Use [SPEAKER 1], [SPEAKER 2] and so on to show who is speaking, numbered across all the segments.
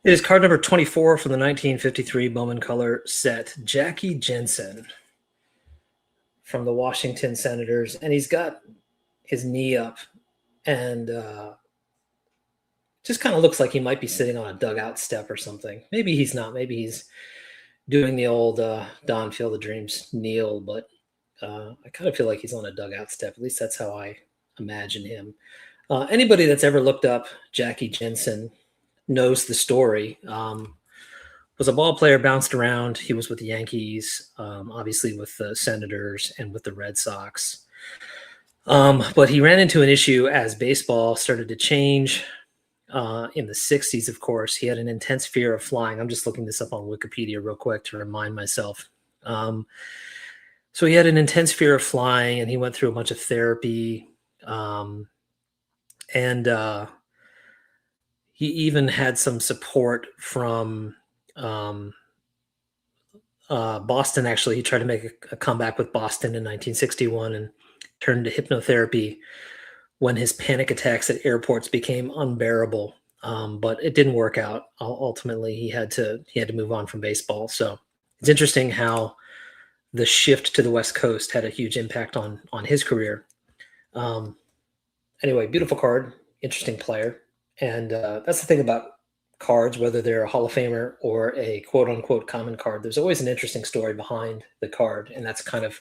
[SPEAKER 1] It is card number 24 from the 1953 Bowman Color set, Jackie Jensen from the Washington Senators. And he's got his knee up and just kind of looks like he might be sitting on a dugout step or something. Maybe he's not. Maybe he's doing the old Don Field of Dreams kneel, but I kind of feel like he's on a dugout step. At least that's how I imagine him. Anybody that's ever looked up Jackie Jensen knows the story. Was a ball player, bounced around. He was with the Yankees, obviously with the Senators and with the Red Sox. But he ran into an issue as baseball started to change in the 60s, of course. He had an intense fear of flying. I'm just looking this up on Wikipedia real quick to remind myself. So he had an intense fear of flying, and he went through a bunch of therapy. And he even had some support from Boston. Actually, he tried to make a comeback with Boston in 1961 and turned to hypnotherapy when his panic attacks at airports became unbearable. But it didn't work out. Ultimately, he had to move on from baseball. So it's interesting how the shift to the West Coast had a huge impact on his career. Anyway, beautiful card, interesting player. And that's the thing about cards, whether they're a Hall of Famer or a quote unquote common card, there's always an interesting story behind the card. And that's kind of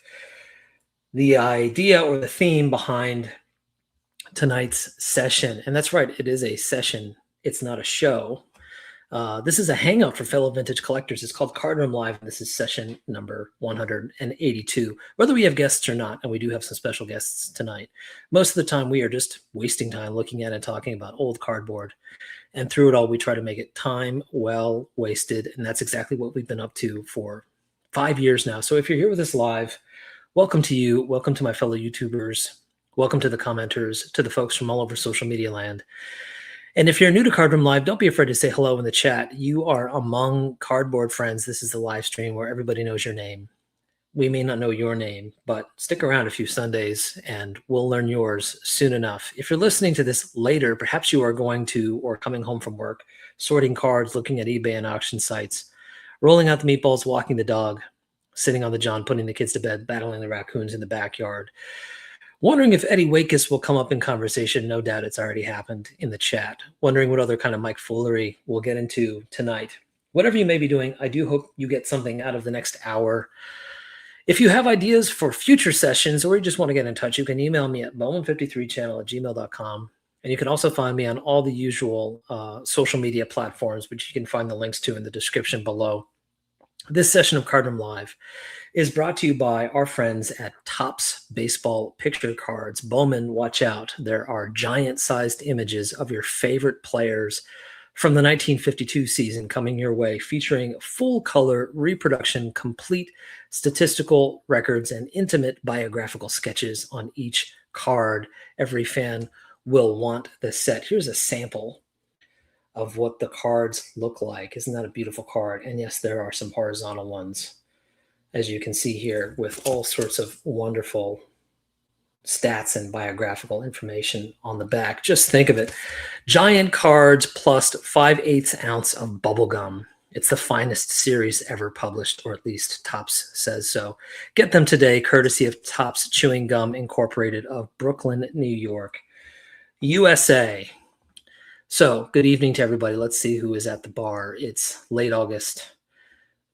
[SPEAKER 1] the idea or the theme behind tonight's session. And that's right, it is a session. It's not a show. This is a hangout for fellow vintage collectors. It's called Card Room Live, and this is session number 182. Whether we have guests or not, and we do have some special guests tonight, most of the time we are just wasting time looking at and talking about old cardboard. And through it all, we try to make it time well wasted, and that's exactly what we've been up to for 5 years now. So if you're here with us live, welcome to you. Welcome to my fellow YouTubers. Welcome to the commenters, to the folks from all over social media land. And if you're new to Card Room Live, don't be afraid to say hello in the chat. You are among cardboard friends. This is the live stream where everybody knows your name. We may not know your name, but stick around a few Sundays and we'll learn yours soon enough. If you're listening to this later, perhaps you are going to or coming home from work, sorting cards, looking at eBay and auction sites, rolling out the meatballs, walking the dog, sitting on the john, putting the kids to bed, battling the raccoons in the backyard. Wondering if Eddie Wakis will come up in conversation. No doubt it's already happened in the chat. Wondering what other kind of Mike foolery we'll get into tonight. Whatever you may be doing, I do hope you get something out of the next hour. If you have ideas for future sessions or you just want to get in touch, you can email me at bowman53channel@gmail.com. And you can also find me on all the usual social media platforms, which you can find the links to in the description below. This session of Card Room Live is brought to you by our friends at Topps Baseball Picture Cards. Bowman, watch out. There are giant-sized images of your favorite players from the 1952 season coming your way, featuring full-color reproduction, complete statistical records, and intimate biographical sketches on each card. Every fan will want this set. Here's a sample of what the cards look like. Isn't that a beautiful card? And yes, there are some horizontal ones, as you can see here, with all sorts of wonderful stats and biographical information on the back. Just think of it. Giant cards plus 5/8 ounce of bubble gum. It's the finest series ever published, or at least Topps says so. Get them today, courtesy of Topps Chewing Gum Incorporated of Brooklyn, New York, USA. So, good evening to everybody. Let's see who is at the bar. It's late August.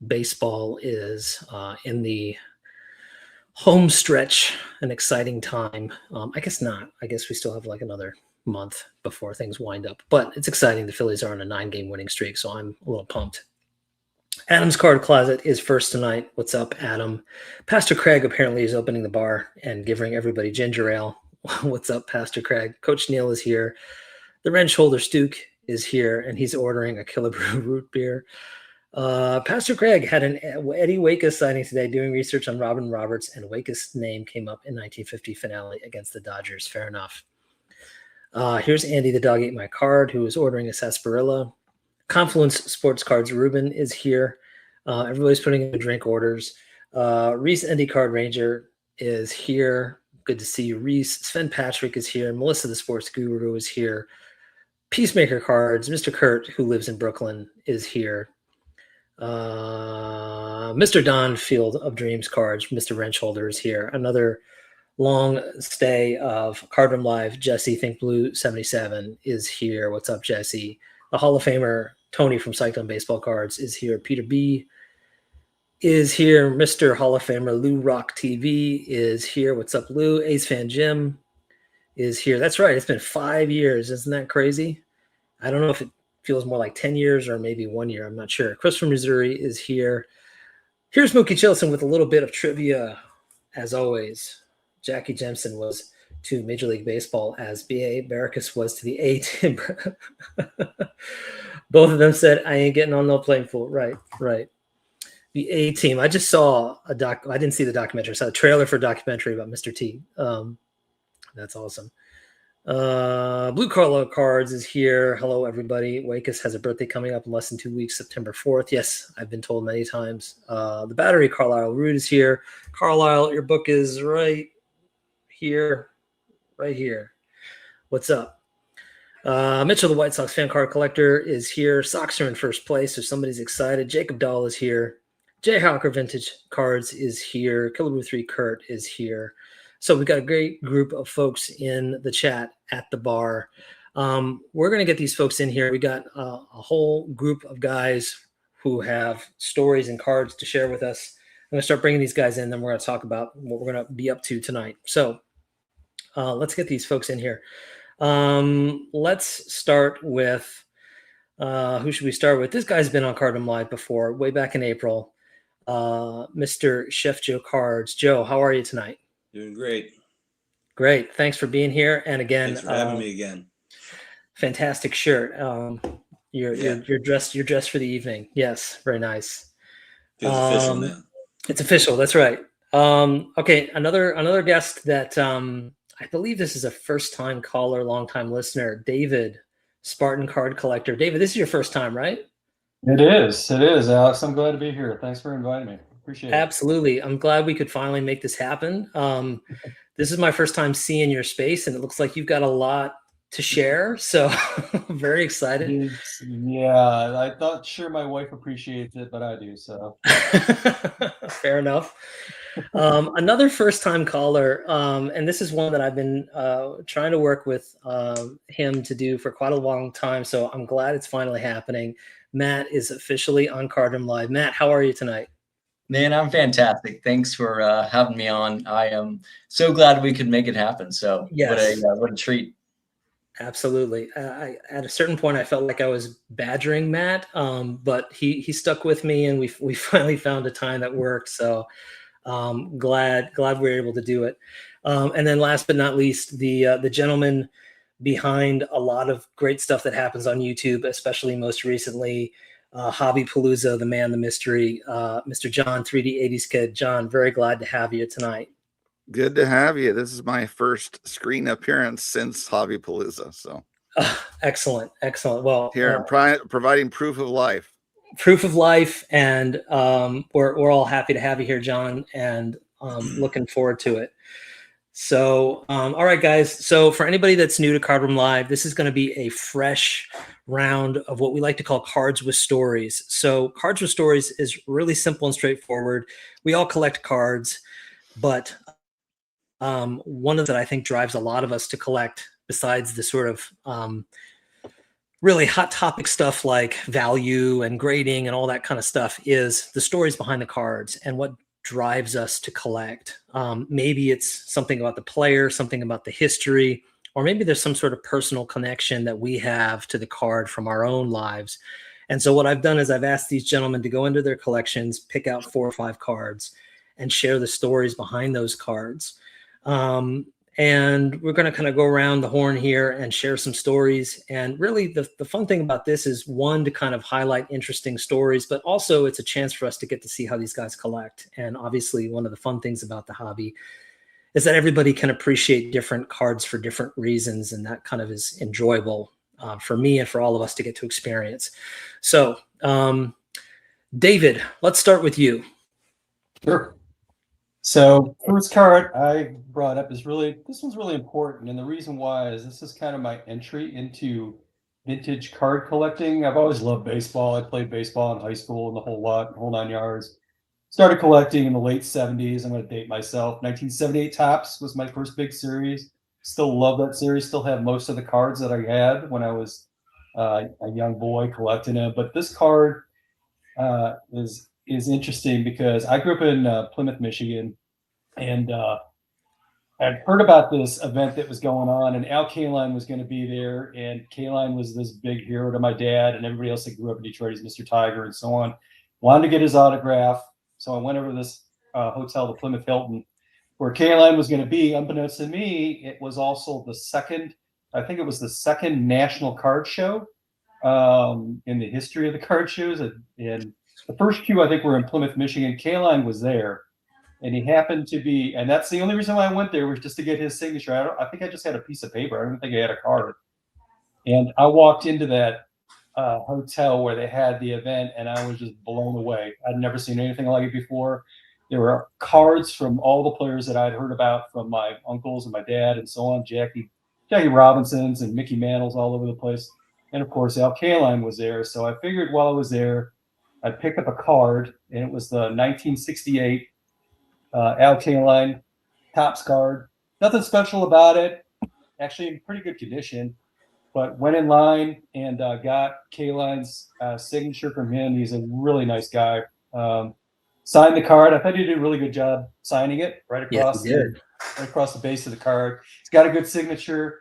[SPEAKER 1] Baseball is in the home stretch, an exciting time. I guess not. I guess we still have like another month before things wind up. But it's exciting. The Phillies are on a 9-game winning streak, so I'm a little pumped. Adam's Card Closet is first tonight. What's up, Adam? Pastor Craig apparently is opening the bar and giving everybody ginger ale. What's up, Pastor Craig? Coach Neil is here. The wrench holder Stuke is here, and he's ordering a Killebrew root beer. Pastor Craig had an Eddie Wakis signing today, doing research on Robin Roberts, and Wakis' name came up in 1950 finale against the Dodgers. Fair enough. Here's Andy the Dog Ate My Card, who is ordering a sarsaparilla. Confluence Sports Cards Ruben is here. Everybody's putting in drink orders. Reese Andy Card Ranger is here. Good to see you, Reese. Sven Patrick is here. Melissa the Sports Guru is here. Peacemaker cards. Mr. Kurt, who lives in Brooklyn, is here. Mr. Don Field of Dreams cards. Mr. Wrenchholder is here. Another long stay of Cardroom Live. Jesse Think Blue 77 is here. What's up, Jesse? The Hall of Famer Tony from Cyclone Baseball Cards is here. Peter B is here. Mr. Hall of Famer Lou Rock TV is here. What's up, Lou? Ace Fan Jim is here. That's right. It's been 5 years. Isn't that crazy? I don't know if it feels more like 10 years or maybe 1 year. I'm not sure. Chris from Missouri is here. Here's Mookie Chilson with a little bit of trivia, as always. Jackie Jemison was to Major League Baseball as B.A. Baracus was to the A team. Both of them said, I ain't getting on no playing field. Right. The A team. I just saw I didn't see the documentary. I saw a trailer for a documentary about Mr. T. That's awesome. Blue Carlo Cards is here. Hello, everybody. Wakus has a birthday coming up in less than 2 weeks, September 4th. Yes, I've been told many times. The Battery, Carlisle Root is here. Carlisle, your book is right here. What's up? Mitchell, the White Sox fan card collector, is here. Sox are in first place, so somebody's excited. Jacob Dahl is here. Jay Hawker Vintage Cards is here. Killaboo 3 Kurt is here. So we've got a great group of folks in the chat at the bar. We're going to get these folks in here. We got a whole group of guys who have stories and cards to share with us. I'm going to start bringing these guys in, then we're going to talk about what we're going to be up to tonight. So let's get these folks in here. Let's start with, who should we start with? This guy's been on Cardroom Live before, way back in April. Mr. Chef Joe Cards. Joe, how are you tonight?
[SPEAKER 2] Doing great.
[SPEAKER 1] Great. Thanks for being here. And again,
[SPEAKER 2] thanks for having me again.
[SPEAKER 1] Fantastic shirt. You're dressed for the evening. Yes, very nice.
[SPEAKER 2] Feels official now.
[SPEAKER 1] It's official. That's right. Okay, another guest that I believe this is a first-time caller, long-time listener, David, Spartan Card Collector. David, this is your first time, right?
[SPEAKER 3] It is, Alex. I'm glad to be here. Thanks for inviting me. Appreciate it.
[SPEAKER 1] Absolutely. I'm glad we could finally make this happen. This is my first time seeing your space, and it looks like you've got a lot to share. So very excited.
[SPEAKER 3] Yeah, I thought sure my wife appreciates it, but I do. So
[SPEAKER 1] fair enough. Another first-time caller, and this is one that I've been trying to work with him to do for quite a long time. So I'm glad it's finally happening. Matt is officially on Cardroom Live. Matt, how are you tonight?
[SPEAKER 4] Man, I'm fantastic. Thanks for having me on. I am so glad we could make it happen. So yes. What a treat.
[SPEAKER 1] Absolutely. At a certain point, I felt like I was badgering Matt, but he stuck with me, and we finally found a time that worked. So glad we were able to do it. And then last but not least, the gentleman behind a lot of great stuff that happens on YouTube, especially most recently, Hobby Palooza, the man, the mystery, Mr. John, 3D 80s Kid. John, very glad to have you tonight.
[SPEAKER 5] Good to have you. This is my first screen appearance since Hobby Palooza. So
[SPEAKER 1] excellent. Well,
[SPEAKER 5] here providing proof of life.
[SPEAKER 1] And we're all happy to have you here, John, and looking forward to it. So, all right, guys. So for anybody that's new to Cardroom Live, this is going to be a fresh round of what we like to call Cards with Stories. So Cards with Stories is really simple and straightforward. We all collect cards, but one of that I think drives a lot of us to collect, besides the sort of really hot topic stuff like value and grading and all that kind of stuff, is the stories behind the cards and what drives us to collect. Maybe it's something about the player, something about the history, or maybe there's some sort of personal connection that we have to the card from our own lives. And so what I've done is I've asked these gentlemen to go into their collections, pick out 4 or 5 cards, and share the stories behind those cards. And we're going to kind of go around the horn here and share some stories. And really the fun thing about this is, one, to kind of highlight interesting stories, but also it's a chance for us to get to see how these guys collect. And obviously one of the fun things about the hobby is that everybody can appreciate different cards for different reasons. And that kind of is enjoyable for me and for all of us to get to experience. So David, let's start with you.
[SPEAKER 3] Sure. So first card I brought up is this one's really important. And the reason why is this is kind of my entry into vintage card collecting. I've always loved baseball. I played baseball in high school and the whole 9 yards. Started collecting in the late 70s. I'm going to date myself. 1978 Topps was my first big series. Still love that series. Still have most of the cards that I had when I was a young boy collecting them. But this card is interesting because I grew up in Plymouth, Michigan, and I'd heard about this event that was going on, and Al Kaline was going to be there, and Kaline was this big hero to my dad and everybody else that grew up in Detroit as Mr. Tiger and so on. Wanted to get his autograph, so I went over to this hotel, the Plymouth Hilton, where Kaline was going to be. Unbeknownst to me, it was also the second national card show in the history of the card shows. And the first two, I think, were in Plymouth, Michigan. Kaline was there. And he happened to be, and that's the only reason why I went there, was just to get his signature. I think I just had a piece of paper. I don't think I had a card. And I walked into that hotel where they had the event, and I was just blown away. I'd never seen anything like it before. There were cards from all the players that I'd heard about from my uncles and my dad and so on, Jackie Robinsons and Mickey Mantles all over the place. And of course, Al Kaline was there. So I figured while I was there, I'd pick up a card, and it was the 1968 Al Kaline Topps card. Nothing special about it. Actually, in pretty good condition. But went in line and got Kaline's signature from him. He's a really nice guy. Signed the card. I thought he did a really good job signing it right across the base of the card. He's got a good signature,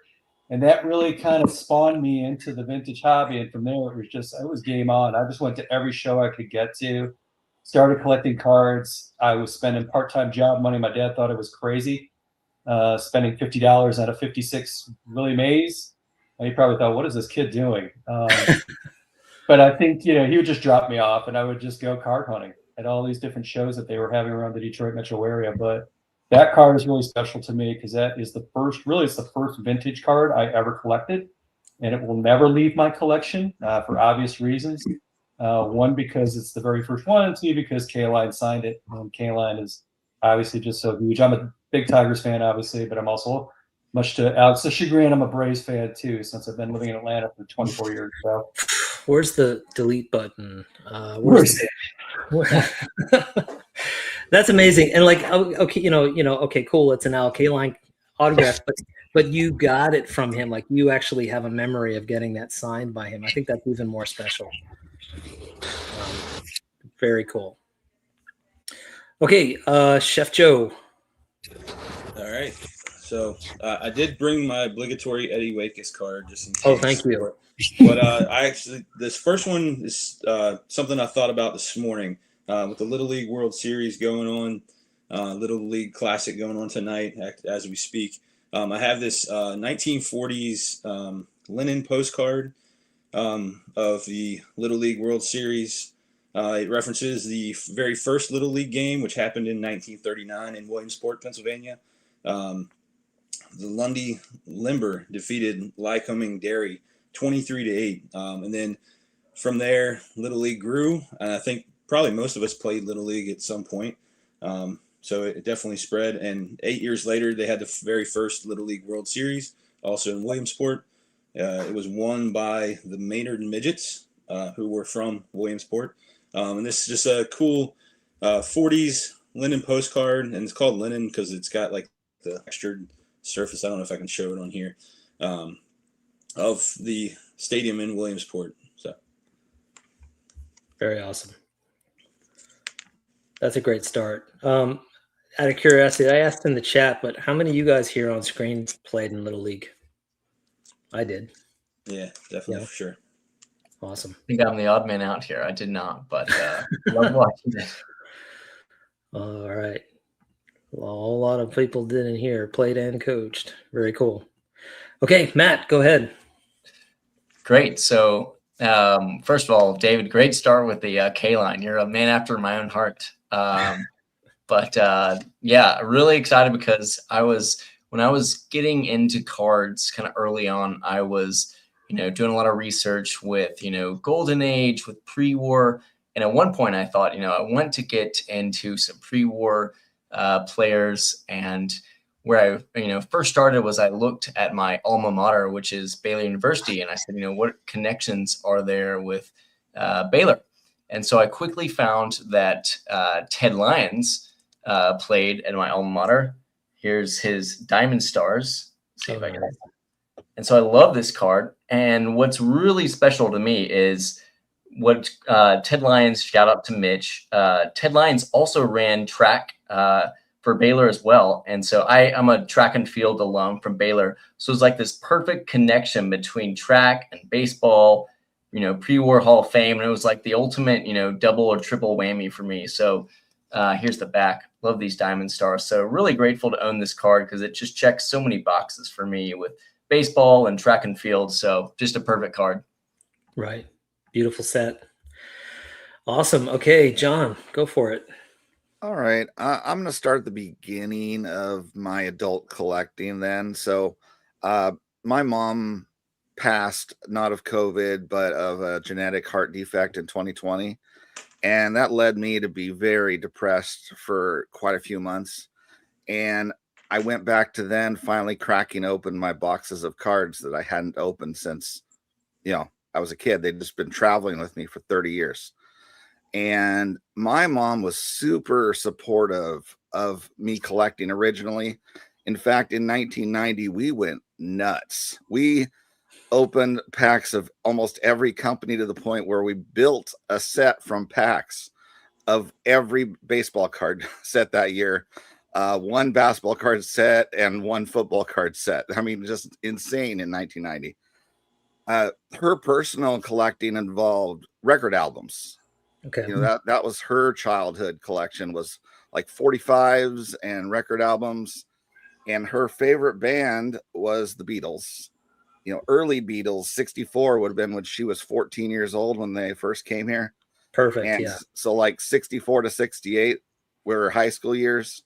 [SPEAKER 3] and that really kind of spawned me into the vintage hobby. And from there, it was game on. I just went to every show I could get to. Started collecting cards. I was spending part-time job money. My dad thought it was crazy, spending $50 on a 56 Willie Mays. And he probably thought, what is this kid doing? But I think, he would just drop me off, and I would just go card hunting at all these different shows that they were having around the Detroit metro area. But that card is really special to me because that is it's the first vintage card I ever collected, and it will never leave my collection for obvious reasons. One, because it's the very first one, and two, because Kaline signed it. Kaline is obviously just so huge. I'm a big Tigers fan, obviously, but I'm also, much to Alex's chagrin, I'm a Braves fan too, since I've been living in Atlanta for 24 years. So,
[SPEAKER 1] where's the delete button? That's amazing. And like, okay, okay, cool. It's an Al Kaline autograph, but you got it from him. Like, you actually have a memory of getting that signed by him. I think that's even more special. Very cool. Okay, Chef Joe.
[SPEAKER 2] All right. So I did bring my obligatory Eddie Wakis card just in case.
[SPEAKER 1] Oh, thank you.
[SPEAKER 2] But this first one is something I thought about this morning with the Little League World Series going on, Little League Classic going on tonight as we speak. I have this 1940s linen postcard of the Little League World Series. It references the very first Little League game, which happened in 1939 in Williamsport, Pennsylvania. The Lundy Limber defeated Lycoming Dairy 23-8. And then from there, Little League grew. And I think probably most of us played Little League at some point. So it definitely spread. And 8 years later, they had the very first Little League World Series, also in Williamsport. It was won by the Maynard Midgets, who were from Williamsport. And this is just a cool 40s linen postcard. And it's called linen because it's got like the textured surface. I don't know if I can show it on here, of the stadium in Williamsport. So
[SPEAKER 1] very awesome. That's a great start. Out of curiosity, I asked in the chat, but how many of you guys here on screen played in Little League? I did.
[SPEAKER 2] Yeah, definitely, for sure.
[SPEAKER 1] Awesome.
[SPEAKER 4] I think I'm the odd man out here. I did not, but love watching it.
[SPEAKER 1] All right. Well, a whole lot of people did in here, played and coached. Very cool. Okay, Matt, go ahead.
[SPEAKER 4] Great. So, first of all, David, great start with the Kaline. You're a man after my own heart. But yeah, really excited because when I was getting into cards kind of early on, I was, doing a lot of research with, Golden Age, with pre-war. And at one point I thought, I want to get into some pre-war players. And where I first started was I looked at my alma mater, which is Baylor University, and I said, what connections are there with Baylor? And so I quickly found that Ted Lyons played at my alma mater. Here's his Diamond Stars. Let's see if I can. And so I love this card. And what's really special to me is what Ted Lyons, shout out to Mitch. Ted Lyons also ran track for Baylor as well. And so I'm a track and field alum from Baylor. So it's like this perfect connection between track and baseball, pre-war Hall of Fame. And it was like the ultimate, double or triple whammy for me. So here's the back. Love these Diamond Stars. So really grateful to own this card because it just checks so many boxes for me with baseball and track and field. So just a perfect card.
[SPEAKER 1] Right. Beautiful set. Awesome. Okay, John, go for it.
[SPEAKER 5] All right. I'm going to start at the beginning of my adult collecting then. So my mom passed not of COVID, but of a genetic heart defect in 2020. And that led me to be very depressed for quite a few months. And I went back to then finally cracking open my boxes of cards that I hadn't opened since, I was a kid. They'd just been traveling with me for 30 years. And my mom was super supportive of me collecting originally. In fact, in 1990, we went nuts. We opened packs of almost every company to the point where we built a set from packs of every baseball card set that year. One basketball card set and one football card set. I mean, just insane in 1990. Her personal collecting involved record albums.
[SPEAKER 1] Okay.
[SPEAKER 5] That was her childhood collection, was like 45s and record albums. And her favorite band was the Beatles. Early Beatles. 64 would have been when she was 14 years old when they first came here.
[SPEAKER 1] Perfect.
[SPEAKER 5] And
[SPEAKER 1] yeah.
[SPEAKER 5] so like 64 to 68 were her high school years.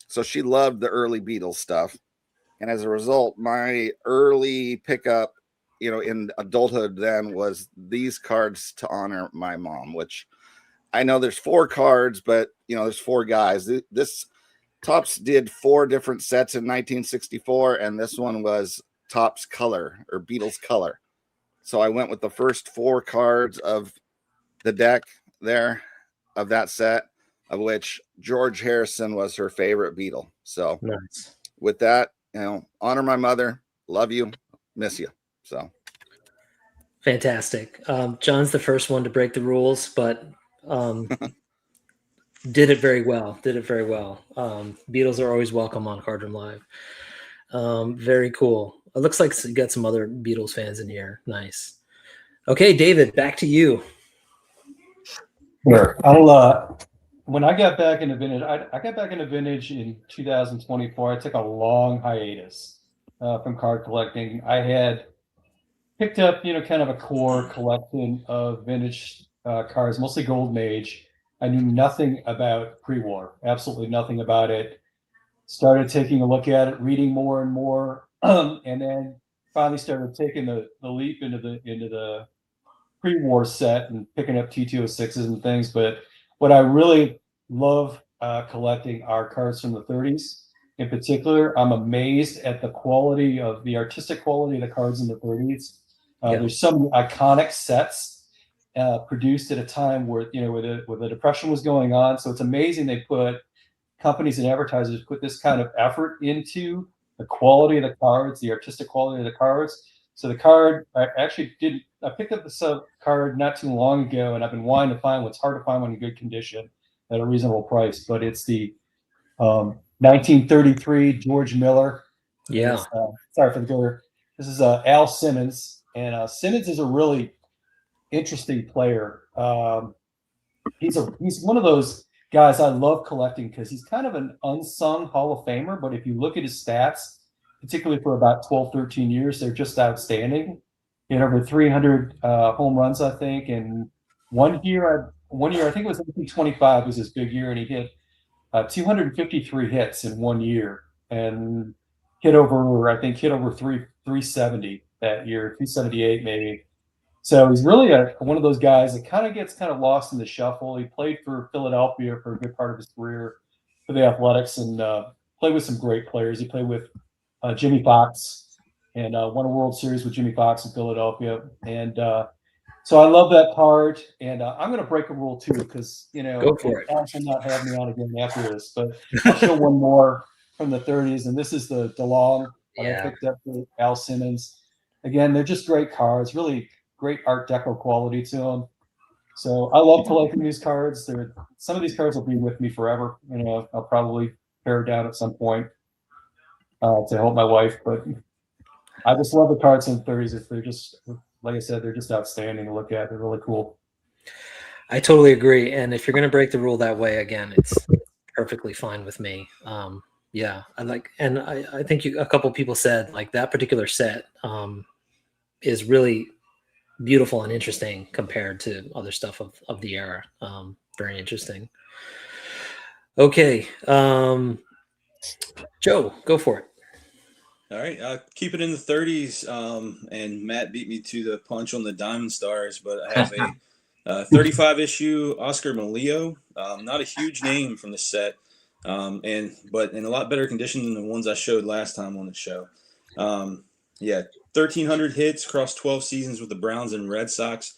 [SPEAKER 5] So she loved the early Beatles stuff. And as a result, my early pickup, in adulthood then was these cards to honor my mom, which I know there's 4 cards, but there's 4 guys. This Topps did 4 different sets in 1964, and this one was Topps Color or Beatles Color. So I went with the first 4 cards of the deck there of that set, of which George Harrison was her favorite Beatle. So
[SPEAKER 1] nice.
[SPEAKER 5] With that, honor my mother, love you, miss you. So
[SPEAKER 1] fantastic. John's the first one to break the rules, but did it very well. Beatles are always welcome on Card Room Live. Very cool. It looks like you got some other Beatles fans in here. Nice. Okay, David, back to you.
[SPEAKER 3] Sure. When I got back into vintage, I got back into vintage in 2024. I took a long hiatus from card collecting. I had picked up, kind of a core collection of vintage cards, mostly Golden Age. I knew nothing about pre-war, absolutely nothing about it. Started taking a look at it, reading more and more, and then finally started taking the leap into the pre-war set and picking up T206s and things. But what I really love collecting are cards from the 30s. In particular, I'm amazed at the quality of the artistic quality of the cards in the 30s. There's some iconic sets produced at a time where where the Depression was going on. So it's amazing they put companies and advertisers put this kind of effort into the quality of the cards, the artistic quality of the cards. So the card, I picked up this card not too long ago, and I've been wanting to find one. It's hard to find one in good condition at a reasonable price, but it's the 1933 George Miller.
[SPEAKER 1] Yeah.
[SPEAKER 3] Sorry for the color. This is Al Simmons, and Simmons is a really interesting player. He's one of those guys I love collecting because he's kind of an unsung Hall of Famer, but if you look at his stats, particularly for about 12, 13 years, they're just outstanding. He had over 300 home runs, I think, and one year, I think it was 1925 was his big year, and he hit 253 hits in 1 year and hit over 370 that year, 278 maybe. So he's really one of those guys that kind of gets lost in the shuffle. He played for Philadelphia for a good part of his career for the Athletics, and played with some great players. He played with Jimmy Fox and won a World Series with Jimmy Fox in Philadelphia. And so I love that card. And I'm going to break a rule too, because,
[SPEAKER 1] Go for it.
[SPEAKER 3] Ash will not have me on again after this. But I'll show one more from the 30s. And this is the DeLong that I picked up for Al Simmons. Again, they're just great cards, really great Art Deco quality to them. So I love collecting these cards. Some of these cards will be with me forever. I'll probably pare down at some point to help my wife. But I just love the cards in the 30s. They're just, like I said, they're just outstanding to look at. They're really cool.
[SPEAKER 1] I totally agree. And if you're going to break the rule that way, again, it's perfectly fine with me. Yeah, I think a couple people said like that particular set is really beautiful and interesting compared to other stuff of the era. Very interesting. Okay. Joe, go for it.
[SPEAKER 2] All right, keep it in the 30s. And Matt beat me to the punch on the Diamond Stars, but I have a 35 issue Oscar Murillo. Not a huge name from the set, but in a lot better condition than the ones I showed last time on the show. Yeah, 1,300 hits across 12 seasons with the Browns and Red Sox.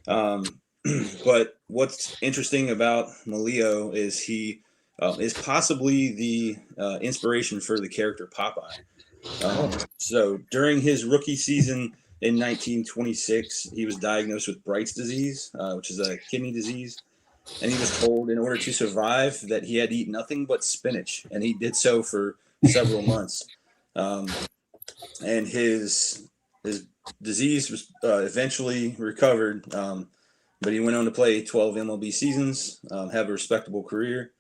[SPEAKER 2] But what's interesting about Murillo is he is possibly the inspiration for the character Popeye. So during his rookie season in 1926, he was diagnosed with Bright's disease, which is a kidney disease. And he was told in order to survive that he had to eat nothing but spinach. And he did so for several months. And his disease was eventually recovered. But he went on to play 12 MLB seasons, have a respectable career.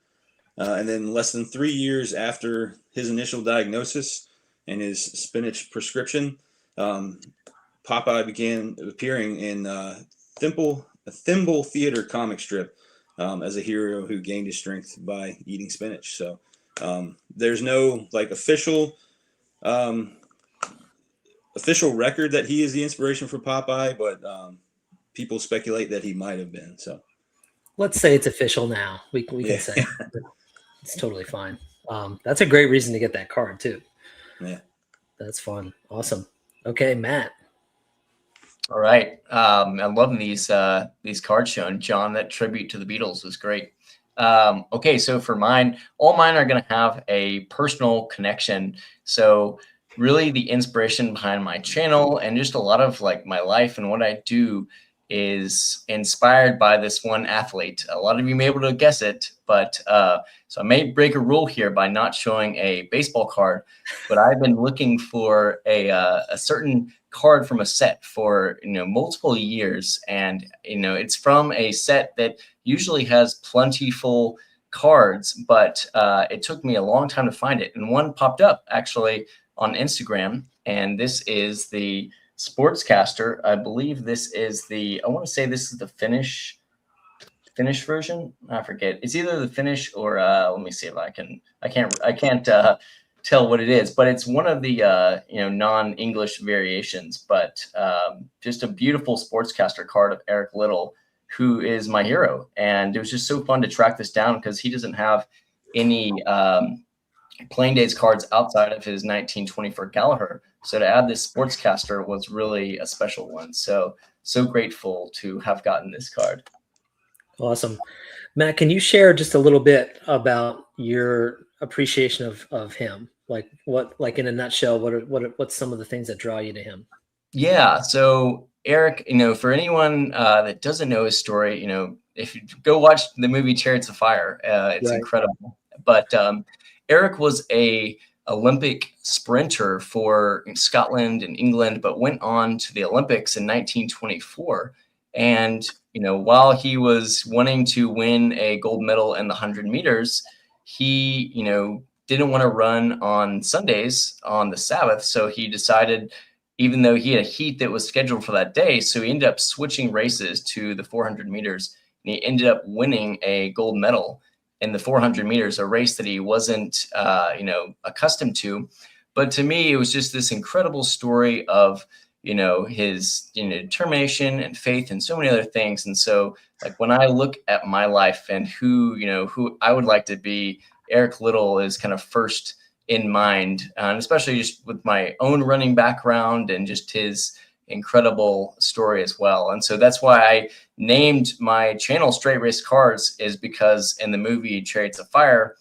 [SPEAKER 2] And then less than 3 years after his initial diagnosis and his spinach prescription, Popeye began appearing in a Thimble Theater comic strip as a hero who gained his strength by eating spinach. So there's no official record that he is the inspiration for Popeye, but people speculate that he might have been. So
[SPEAKER 1] let's say it's official now. We can say it's totally fine. That's a great reason to get that card too.
[SPEAKER 2] Yeah,
[SPEAKER 1] that's fun. Awesome. Okay, Matt.
[SPEAKER 4] All right. I'm loving these cards shown. John, that tribute to the Beatles was great. Okay, so for mine, all mine are going to have a personal connection. So really the inspiration behind my channel and just a lot of my life and what I do is inspired by this one athlete. A lot of you may be able to guess it, but so I may break a rule here by not showing a baseball card, but I've been looking for a certain card from a set for multiple years, and it's from a set that usually has plentiful cards, but it took me a long time to find it, and one popped up actually on Instagram, and this is the Sportscaster. I believe this is I want to say this is the Finnish version. I forget. It's either the Finnish or let me see if I can't tell what it is, but it's one of the non-English variations. But just a beautiful Sportscaster card of Eric Little, who is my hero, and it was just so fun to track this down because he doesn't have any playing days cards outside of his 1924 Gallagher. So to add this Sportscaster was really a special one. So grateful to have gotten this card. Awesome.
[SPEAKER 1] Matt, can you share just a little bit about your appreciation of him? Like in a nutshell, what's some of the things that draw you to him?
[SPEAKER 4] Yeah. So Eric, for anyone that doesn't know his story, if you go watch the movie Chariots of Fire, it's incredible. But Eric was a Olympic sprinter for Scotland and England, but went on to the Olympics in 1924. And, while he was wanting to win a gold medal in the 100 meters, he, didn't want to run on Sundays on the Sabbath. So he decided, even though he had a heat that was scheduled for that day, so he ended up switching races to the 400 meters, and he ended up winning a gold medal in the 400 meters, a race that he wasn't, accustomed to. But to me, it was just this incredible story of, his, determination and faith and so many other things. And so when I look at my life and who I would like to be Eric Little is kind of first in mind, and especially just with my own running background and just his incredible story as well. And so that's why I named my channel Straight Race Cards, is because in the movie Chariots of Fire,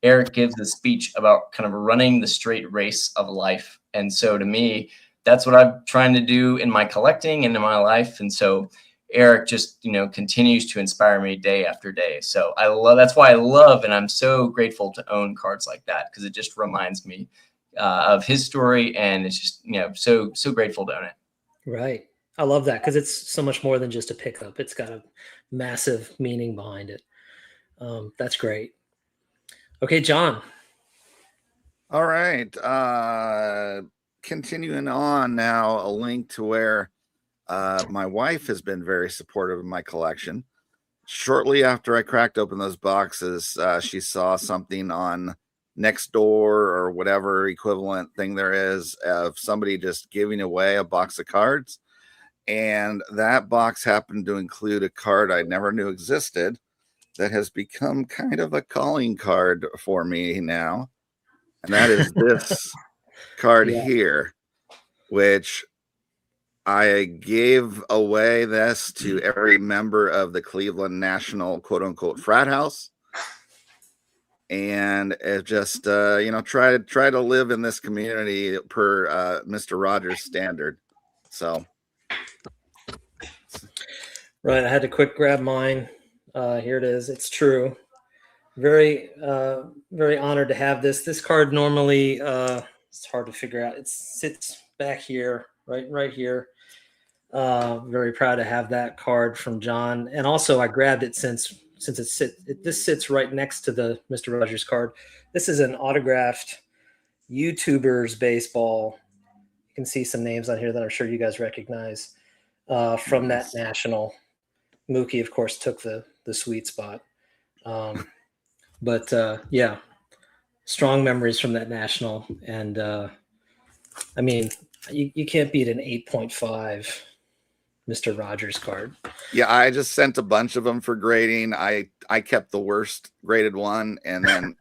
[SPEAKER 4] Eric gives a speech about kind of running the straight race of life. And so to me, that's what I'm trying to do in my collecting and in my life. And so Eric just, continues to inspire me day after day. So that's why I love, and I'm so grateful to own cards like that, because it just reminds me of his story. And it's just, so grateful to own it.
[SPEAKER 1] Right. I love that, because it's so much more than just a pickup. It's got a massive meaning behind it. That's great. Okay, John.
[SPEAKER 5] All right. Continuing on now, a link to where my wife has been very supportive of my collection. Shortly after I cracked open those boxes, she saw something on Nextdoor or whatever equivalent thing there is of somebody just giving away a box of cards. And that box happened to include a card I never knew existed that has become kind of a calling card for me now. And that is this card here, which I gave away this to every member of the Cleveland National quote unquote frat house. And it just, try to live in this community per Mr. Rogers standard. So.
[SPEAKER 1] Right. I had to quick grab mine. Here it is. It's true. Very, very honored to have this. This card normally, it's hard to figure out. It sits back here, right here. Very proud to have that card from John. And also I grabbed it since this sits right next to the Mr. Rogers card. This is an autographed YouTubers baseball. You can see some names on here that I'm sure you guys recognize from that national. Mookie, of course, took the sweet spot. But yeah, strong memories from that national. And I mean, you can't beat an 8.5 Mr. Rogers card.
[SPEAKER 5] Yeah, I just sent a bunch of them for grading. I kept the worst graded one, and then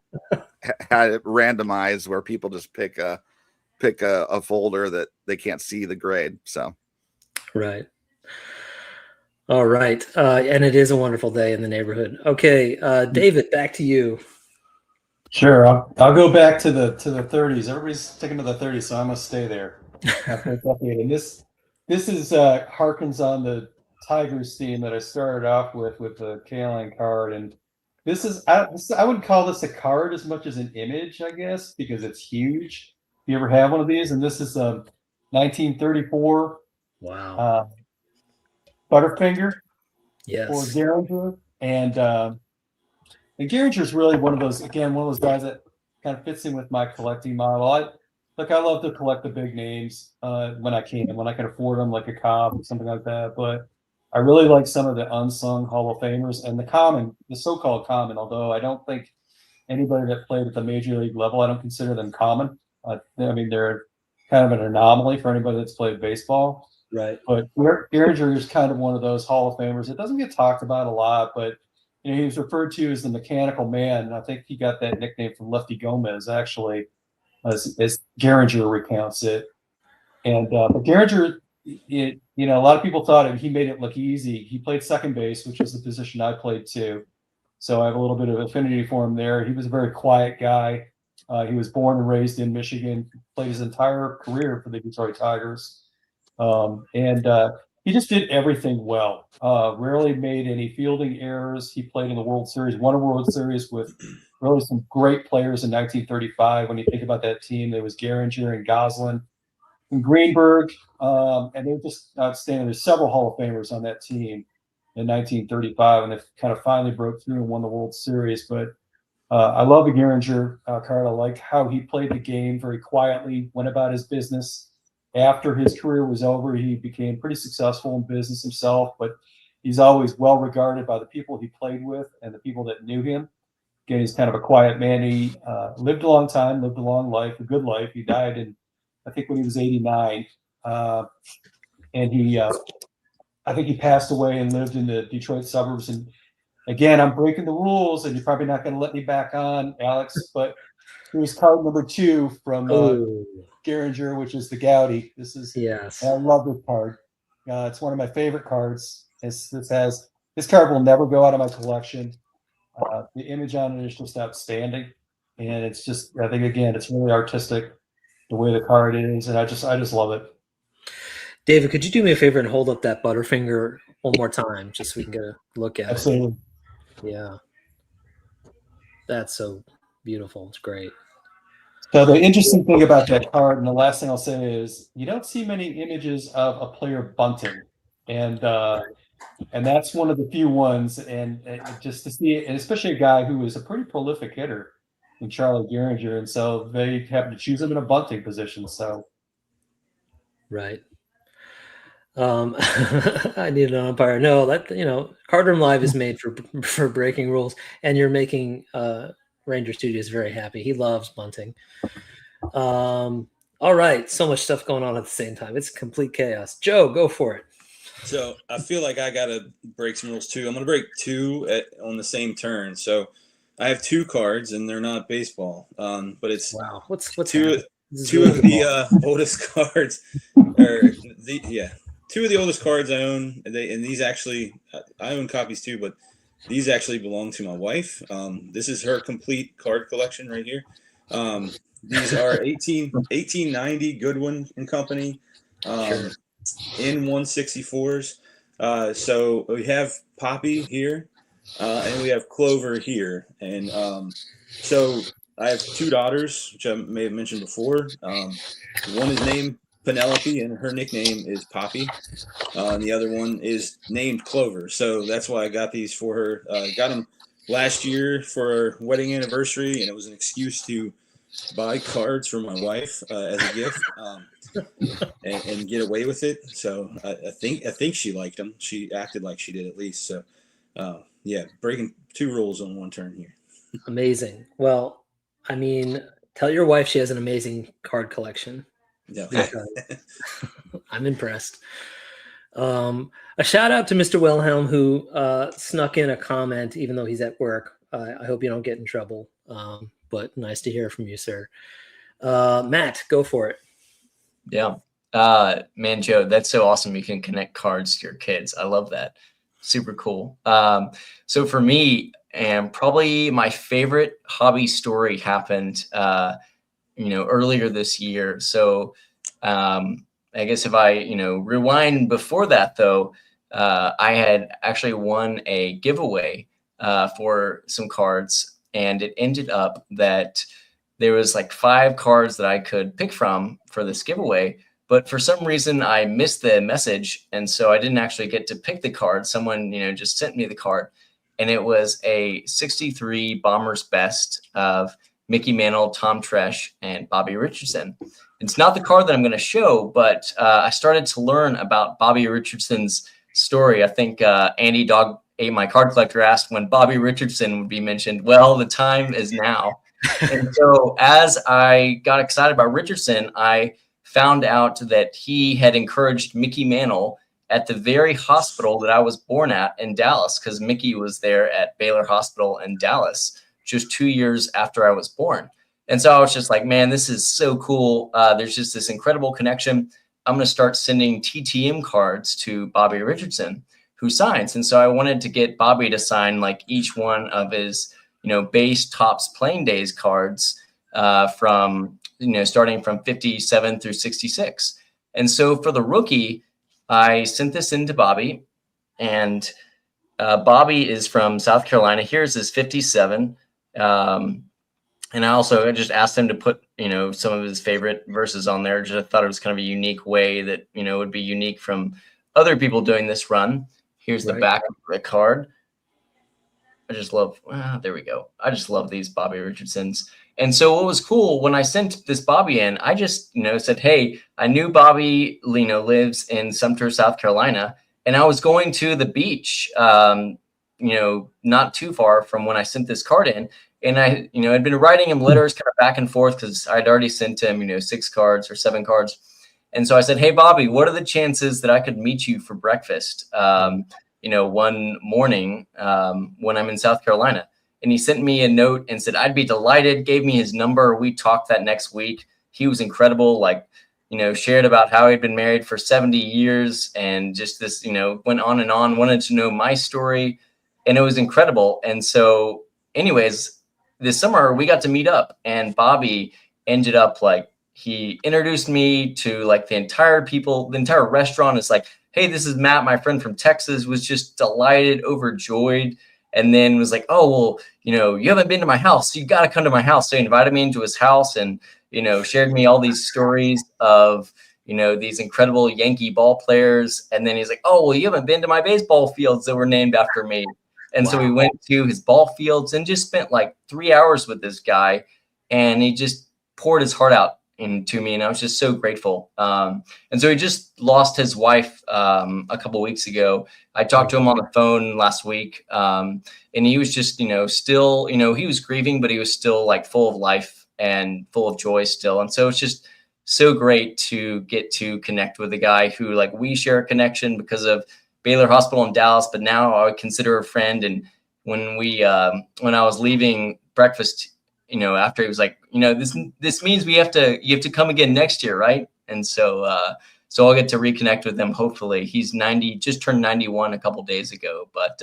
[SPEAKER 5] had it randomized where people just pick a folder that they can't see the grade. So
[SPEAKER 1] right. All right. And it is a wonderful day in the neighborhood. Okay, David, back to you.
[SPEAKER 3] Sure, I'll go back to the 30s. Everybody's sticking to the 30s, so I'm gonna stay there. And this is harkens on the Tigers theme that I started off with the K-Line card, and this is I wouldn't call this a card as much as an image, I guess, because it's huge. If you ever have one of these, and this is a 1934.
[SPEAKER 1] Wow.
[SPEAKER 3] Butterfinger.
[SPEAKER 1] Yes.
[SPEAKER 3] For Gehringer, and Gehringer is really one of those guys that kind of fits in with my collecting model. I love to collect the big names when I can afford them, like a Cobb or something like that. But I really like some of the unsung Hall of Famers and the so-called common. Although I don't think anybody that played at the major league level, I don't consider them common. I mean, they're kind of an anomaly for anybody that's played baseball.
[SPEAKER 1] Right.
[SPEAKER 3] But Gehringer is kind of one of those Hall of Famers. It doesn't get talked about a lot, but he was referred to as the mechanical man. And I think he got that nickname from Lefty Gomez, actually, as Gehringer recounts it. And but Gehringer, a lot of people thought he made it look easy. He played second base, which is the position I played too. So I have a little bit of affinity for him there. He was a very quiet guy. He was born and raised in Michigan, played his entire career for the Detroit Tigers. And he just did everything well. Rarely made any fielding errors. He played in the World Series, won a World Series with really some great players in 1935. When you think about that team, there was Gehringer and Goslin and Greenberg, and they were just outstanding. There's several Hall of Famers on that team in 1935, and they kind of finally broke through and won the World Series. But I love the Gehringer card. I like how he played the game very quietly, went about his business. After his career was over, he became pretty successful in business himself, but he's always well regarded by the people he played with and the people that knew him. Again, he's kind of a quiet man. He lived a long time, lived a long life, a good life. He died I think when he was 89. And I think he passed away and lived in the Detroit suburbs. And again, I'm breaking the rules, and you're probably not going to let me back on, Alex, but here's card number 2 from
[SPEAKER 1] Oh,
[SPEAKER 3] Geringer, which is the Gaudi.
[SPEAKER 1] yes.
[SPEAKER 3] I love this card. It's one of my favorite cards. This card will never go out of my collection. The image on it is just outstanding, and it's just, I think, again, it's really artistic the way the card is, and I just love it.
[SPEAKER 1] David, could you do me a favor and hold up that Butterfinger one more time, just so we can get a look at
[SPEAKER 3] Absolutely.
[SPEAKER 1] it? Yeah, that's so beautiful. It's great.
[SPEAKER 3] So the interesting thing about that card, and the last thing I'll say is, you don't see many images of a player bunting, and that's one of the few ones. And just to see it, and especially a guy who is a pretty prolific hitter in Charlie Geringer, and so they happen to choose him in a bunting position. So
[SPEAKER 1] Right. I need an umpire. No, Card Room Live is made for breaking rules, and you're making Ranger Studios very happy. He loves bunting. All right, so much stuff going on at the same time. It's complete chaos. Joe, go for it.
[SPEAKER 2] So I feel like I gotta break some rules too. I'm gonna break 2 on the same turn. So I have 2 cards, and they're not baseball. But it's
[SPEAKER 1] Wow. What's
[SPEAKER 2] two
[SPEAKER 1] happening? This is
[SPEAKER 2] two
[SPEAKER 1] really
[SPEAKER 2] of
[SPEAKER 1] good
[SPEAKER 2] the oldest cards, or two of the oldest cards I own. And these actually, I own copies too, but these actually belong to my wife. This is her complete card collection right here. These are 1890 Goodwin and Company.
[SPEAKER 1] Sure.
[SPEAKER 2] In 164s. So we have Poppy here, and we have Clover here. And so I have 2 daughters, which I may have mentioned before. One is named Penelope, and her nickname is Poppy. And the other one is named Clover. So that's why I got these for her. Got them last year for our wedding anniversary, and it was an excuse to buy cards for my wife as a gift. And get away with it. So I think she liked them. She acted like she did at least. So breaking 2 rules on one turn here.
[SPEAKER 1] Amazing. Well, I mean, tell your wife she has an amazing card collection.
[SPEAKER 2] Yeah.
[SPEAKER 1] I'm impressed. A shout out to Mr. Wilhelm, who snuck in a comment, even though he's at work. I hope you don't get in trouble. But nice to hear from you, sir. Matt, go for it.
[SPEAKER 4] Yeah. Man, Joe, that's so awesome. You can connect cards to your kids. I love that. Super cool. So for me, and probably my favorite hobby story happened, earlier this year. So, I guess if I, rewind before that though, I had actually won a giveaway, for some cards, and it ended up that there was like 5 cards that I could pick from for this giveaway, but for some reason I missed the message, and so I didn't actually get to pick the card. Someone, just sent me the card, and it was a 63 Bombers Best of Mickey Mantle, Tom Tresh, and Bobby Richardson. It's not the card that I'm going to show, but I started to learn about Bobby Richardson's story. I think Andy Dog Ate My Card Collector asked when Bobby Richardson would be mentioned. Well, the time is now. And so as I got excited about Richardson, I found out that he had encouraged Mickey Mantle at the very hospital that I was born at in Dallas, because Mickey was there at Baylor Hospital in Dallas just 2 years after I was born. And so I was just like, man, this is so cool. There's just this incredible connection. I'm going to start sending TTM cards to Bobby Richardson, who signs. And so I wanted to get Bobby to sign like each one of his base Topps Playing Days cards from, starting from 57 through 66. And so for the rookie, I sent this in to Bobby, and Bobby is from South Carolina. Here's his 57. And I also just asked him to put, some of his favorite verses on there. Just thought it was kind of a unique way that, would be unique from other people doing this run. Here's the back of the card. I just love, there we go. I just love these Bobby Richardsons. And so what was cool, when I sent this Bobby in, I just, said, hey, I knew Bobby, lives in Sumter, South Carolina, and I was going to the beach, not too far from when I sent this card in. And I, had been writing him letters kind of back and forth because I'd already sent him, 6 cards or 7 cards. And so I said, hey, Bobby, what are the chances that I could meet you for breakfast? one morning when I'm in South Carolina. And he sent me a note and said, I'd be delighted, gave me his number. We talked that next week. He was incredible, like, shared about how he'd been married for 70 years and just this, went on and on, wanted to know my story. And it was incredible. And so anyways, this summer we got to meet up, and Bobby ended up like, he introduced me to like the entire restaurant. It's like, hey, this is Matt, my friend from Texas, was just delighted, overjoyed. And then was like, oh, well, you haven't been to my house, so you got to come to my house. So he invited me into his house and, shared me all these stories of, these incredible Yankee ball players. And then he's like, oh, well, you haven't been to my baseball fields that were named after me. And so we went to his ball fields and just spent like 3 hours with this guy. And he just poured his heart out into me. And I was just so grateful. And so he just lost his wife a couple of weeks ago. I talked to him on the phone last week. And he was just, still, he was grieving, but he was still like full of life and full of joy still. And so it's just so great to get to connect with a guy who, like, we share a connection because of Baylor Hospital in Dallas, but now I would consider a friend. And when when I was leaving breakfast, after he was like, this means you have to come again next year, right? And so I'll get to reconnect with him. Hopefully, he's 90, just turned 91 a couple days ago, but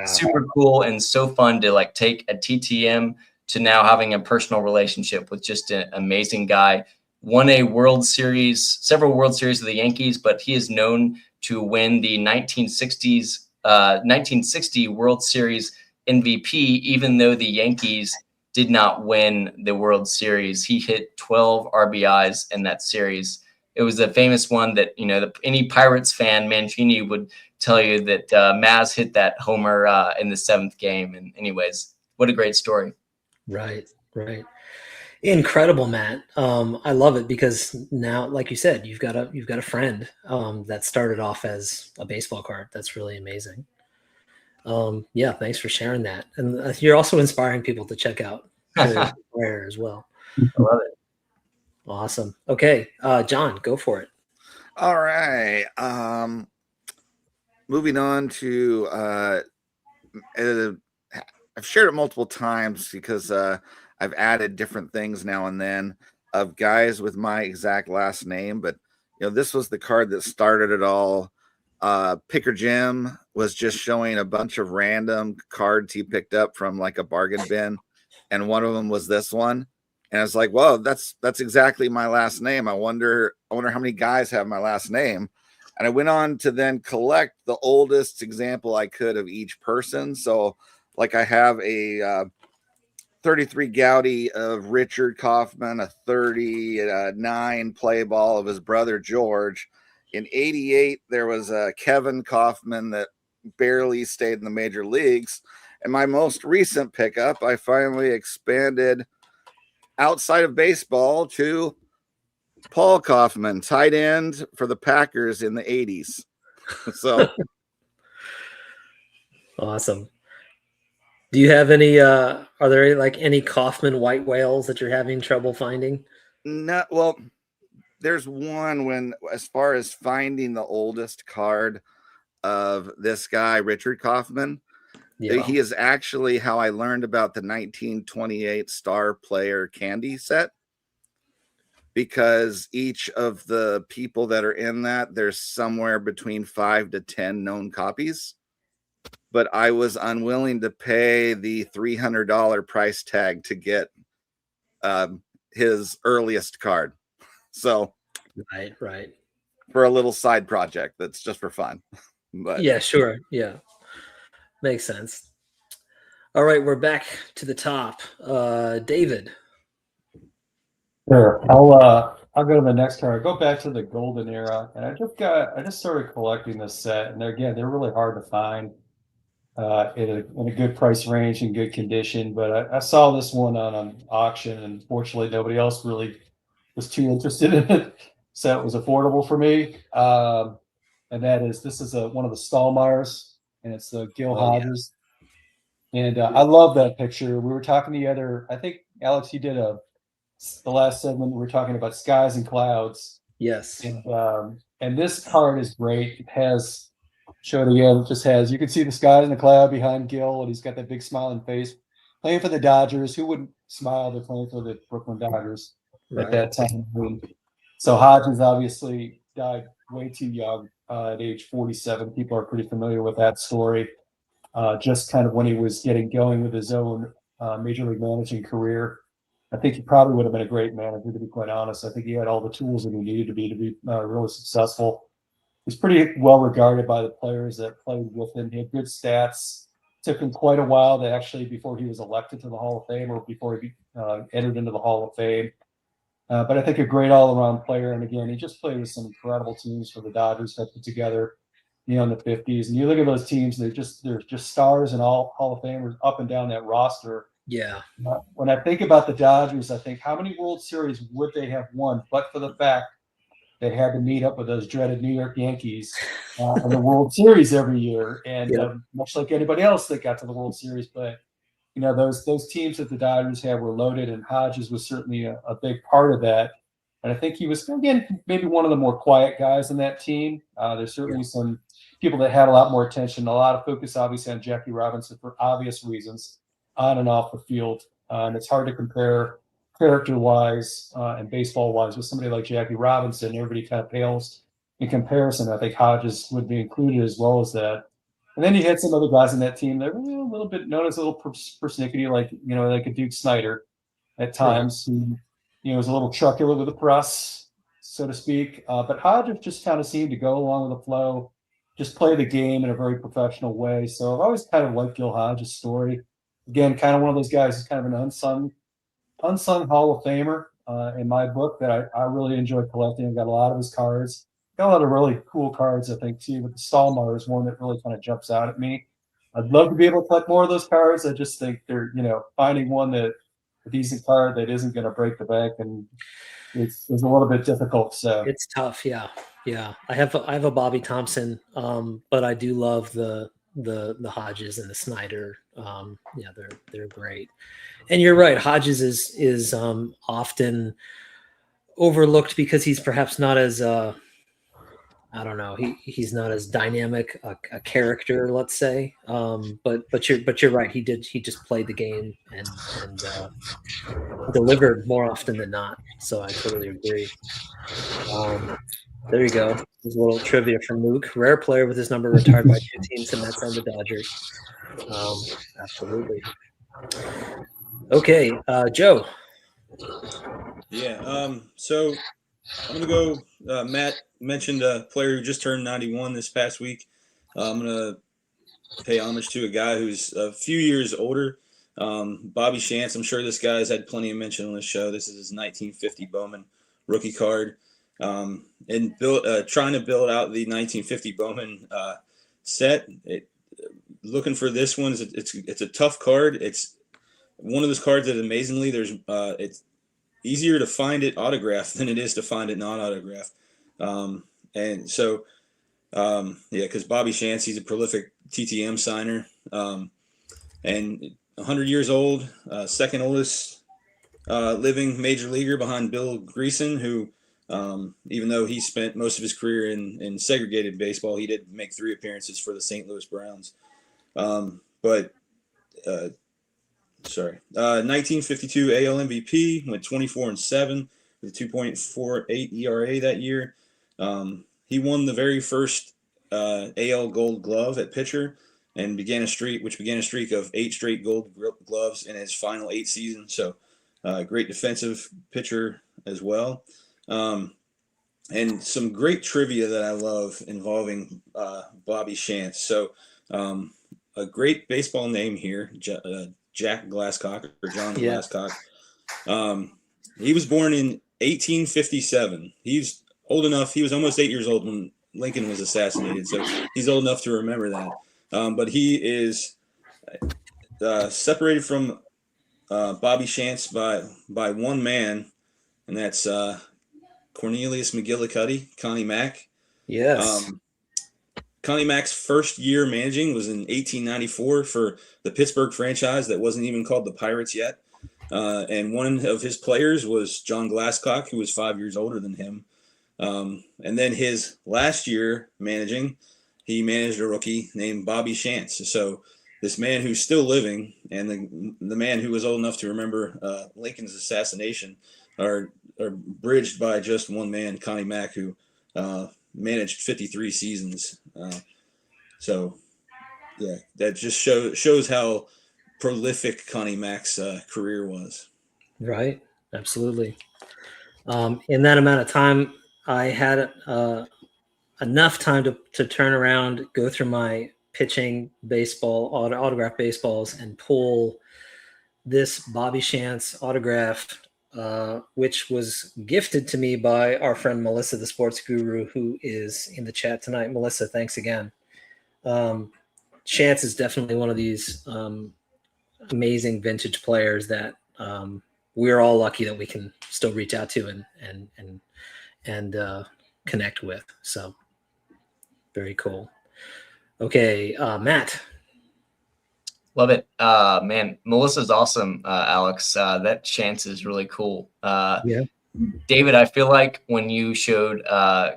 [SPEAKER 4] super cool and so fun to like take a TTM to now having a personal relationship with just an amazing guy. Won a World Series, several World Series of the Yankees, but he is known to win the 1960 World Series MVP, even though the Yankees did not win the World Series. He hit 12 RBIs in that series. It was a famous one that, any Pirates fan, Mancini, would tell you that Maz hit that homer in the 7th game. And anyways, what a great story.
[SPEAKER 1] Right. Incredible, Matt. I love it because now, like you said, you've got a friend that started off as a baseball card. That's really amazing. Yeah, thanks for sharing that. And you're also inspiring people to check out Rare as well.
[SPEAKER 4] I love it.
[SPEAKER 1] Awesome. Okay, John, go for it.
[SPEAKER 5] All right. Moving on to I've shared it multiple times because I've added different things now and then of guys with my exact last name, but this was the card that started it all. Picker Jim was just showing a bunch of random cards he picked up from like a bargain bin, and one of them was this one, and I was like, "Whoa, that's exactly my last name. I wonder how many guys have my last name." And I went on to then collect the oldest example I could of each person. So, like, I have a 33 Gaudy of Richard Kaufman, a 39 play ball of his brother George. In 88, there was a Kevin Kaufman that barely stayed in the major leagues. And my most recent pickup, I finally expanded outside of baseball to Paul Kaufman, tight end for the Packers in the 80s. So
[SPEAKER 1] Awesome. Do you have any are there any Kaufman white whales that you're having trouble finding?
[SPEAKER 5] No, well, there's one as far as finding the oldest card of this guy, Richard Kaufman. Yeah. He is actually how I learned about the 1928 Star Player candy set, because each of the people that are in that, there's somewhere between 5 to 10 known copies. But I was unwilling to pay the $300 price tag to get his earliest card. So,
[SPEAKER 1] right.
[SPEAKER 5] For a little side project that's just for fun. But
[SPEAKER 1] yeah, sure. Yeah. Makes sense. All right, we're back to the top. David.
[SPEAKER 3] Sure. I'll go to the next card. Go back to the golden era, and I just started collecting this set, and they're really hard to find in a good price range and good condition. But I saw this one on an auction, and fortunately, nobody else really was too interested in it, so it was affordable for me. And this is one of the Stallmeyers, and it's the Gil Hodges. Yeah. And I love that picture. We were talking the other, I think, Alex, you did the last segment, we were talking about skies and clouds.
[SPEAKER 1] Yes.
[SPEAKER 3] And this card is great. It has show it again. It just has, you can see the skies in the cloud behind Gil, and he's got that big smiling face. Playing for the Dodgers. Who wouldn't smile? They're playing for the Brooklyn Dodgers at that time. So Hodges obviously died way too young at age 47. People are pretty familiar with that story. Just kind of when he was getting going with his own major league managing career. I think he probably would have been a great manager, to be quite honest. I think he had all the tools that he needed to be really successful. He's pretty well regarded by the players that played with him. He had good stats. Took him quite a while to actually, before he was elected to the Hall of Fame or before he entered into the Hall of Fame. But I think a great all-around player. And again, he just played with some incredible teams for the Dodgers that put together, in the 50s. And you look at those teams, they're just stars and all Hall of Famers up and down that roster.
[SPEAKER 1] Yeah.
[SPEAKER 3] When I think about the Dodgers, I think how many World Series would they have won, but for the fact they had to meet up with those dreaded New York Yankees in the World Series every year. And much like anybody else that got to the World Series, but those teams that the Dodgers had were loaded, and Hodges was certainly a big part of that. And I think he was, again, maybe one of the more quiet guys in that team. There's certainly some people that had a lot more attention, a lot of focus, obviously, on Jackie Robinson for obvious reasons, on and off the field. And it's hard to compare character-wise and baseball-wise with somebody like Jackie Robinson. Everybody kind of pales in comparison. I think Hodges would be included as well as that. And then you had some other guys in that team that were a little bit known as a little persnickety, like a Duke Snyder at times, who was a little truculent with the press, so to speak. But Hodges just kind of seemed to go along with the flow, just play the game in a very professional way. So I've always kind of liked Gil Hodges' story. Again, kind of one of those guys who's kind of an unsung Hall of Famer in my book that I really enjoy collecting. I got a lot of his cards. Got a lot of really cool cards, I think, too. But the Stallmeyer is one that really kind of jumps out at me. I'd love to be able to collect more of those cards. I just think they're, finding one a decent card that isn't going to break the bank, and it's a little bit difficult. So
[SPEAKER 1] it's tough. Yeah. I have a Bobby Thompson, but I do love the Hodges and the Snyder. They're great. And you're right. Hodges is often overlooked because he's perhaps not as I don't know. He's not as dynamic a character, let's say. But you're right. He just played the game and delivered more often than not. So I totally agree. There you go. There's a little trivia from Luke. Rare player with his number retired by two teams, the Mets and the Dodgers. Absolutely. Okay, Joe.
[SPEAKER 2] Yeah. So I'm gonna go. Matt mentioned a player who just turned 91 this past week. I'm gonna pay homage to a guy who's a few years older. Bobby Shantz. I'm sure this guy's had plenty of mention on this show. This is his 1950 Bowman rookie card. And trying to build out the 1950 Bowman set. Looking for this one, it's a tough card. It's one of those cards that amazingly it's easier to find it autographed than it is to find it non-autographed. And so, because Bobby Shantz, he's a prolific TTM signer, and 100 years old, second oldest living major leaguer behind Bill Greason, who, even though he spent most of his career in segregated baseball, he did make 3 appearances for the St. Louis Browns. 1952 AL MVP, went 24-7 with a 2.48 ERA that year. He won the very first AL Gold Glove at pitcher, and began a streak of 8 straight Gold Gloves in his final 8 seasons. So, great defensive pitcher as well. And some great trivia that I love involving Bobby Shantz. So, a great baseball name here, Jack Glasscock, or John Glasscock. He was born in 1857. He's old enough. He was almost 8 years old when Lincoln was assassinated, so he's old enough to remember that. But he is separated from Bobby Shantz by one man, and that's Cornelius McGillicuddy, Connie Mack.
[SPEAKER 1] Yes.
[SPEAKER 2] Connie Mack's first year managing was in 1894 for the Pittsburgh franchise that wasn't even called the Pirates yet. And one of his players was John Glasscock, who was 5 years older than him. And then his last year managing, he managed a rookie named Bobby Shantz. So this man who's still living, and the man who was old enough to remember Lincoln's assassination, are bridged by just one man, Connie Mack, who managed 53 seasons. So yeah, that just shows how prolific Connie Mack's career was.
[SPEAKER 1] Right. Absolutely. In that amount of time, I had enough time to turn around, go through my pitching baseball, autograph baseballs, and pull this Bobby Shantz autograph, which was gifted to me by our friend Melissa, the sports guru, who is in the chat tonight. Melissa, thanks again. Shantz is definitely one of these amazing vintage players that we're all lucky that we can still reach out to and connect with. So very cool. Okay, Matt.
[SPEAKER 4] Love it. Man, Melissa's awesome, Alex. That chance is really cool.
[SPEAKER 1] Yeah.
[SPEAKER 4] David, I feel like when you showed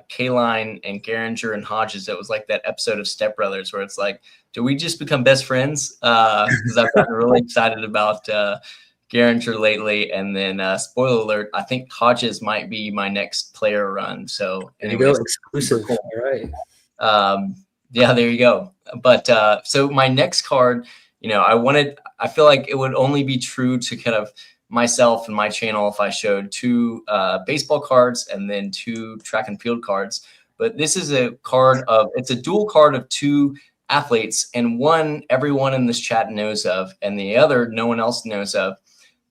[SPEAKER 4] Kaline and Geringer and Hodges, it was like that episode of Step Brothers where it's like, do we just become best friends? Because I've gotten really excited about Geringer lately. And then, spoiler alert, I think Hodges might be my next player run. So anyways,
[SPEAKER 1] exclusive.
[SPEAKER 4] Cool.
[SPEAKER 1] All right.
[SPEAKER 4] Yeah, there you go. But so my next card, I feel like it would only be true to kind of myself and my channel if I showed 2 baseball cards and then 2 track and field cards. But this is it's a dual card of 2 athletes, and one everyone in this chat knows of, and the other no one else knows of.